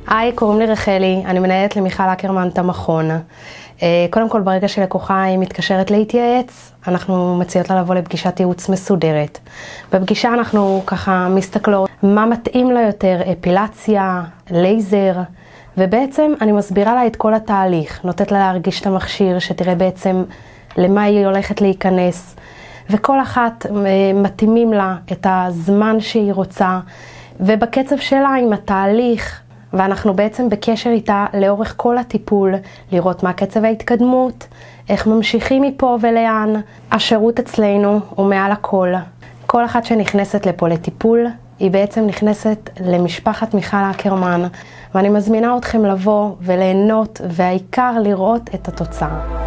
היי, קוראים לי רחלי, אני מנהלת למיכל אקרמן את המכון. קודם כל, ברגע שלקוחה היא מתקשרת להתייעץ, אנחנו מציעות לה לבוא לפגישת ייעוץ מסודרת. בפגישה אנחנו ככה מסתכלות מה מתאים לה יותר, אפילציה, לייזר, ובעצם אני מסבירה לה את כל התהליך, נותנת לה להרגיש את המכשיר, שתראה בעצם למה היא הולכת להיכנס, וכל אחת מתאימים לה את הזמן שהיא רוצה, ובקצב שלה עם התהליך, ואנחנו בעצם בקשר איתה לאורך כל הטיפול, לראות מה קצב ההתקדמות, איך ממשיכים מפה ולאן. השירות אצלנו הוא מעל הכל. כל אחת שנכנסת לפה לטיפול, היא בעצם נכנסת למשפחת מיכל אקרמן, ואני מזמינה אתכם לבוא וליהנות, והעיקר לראות את התוצאה.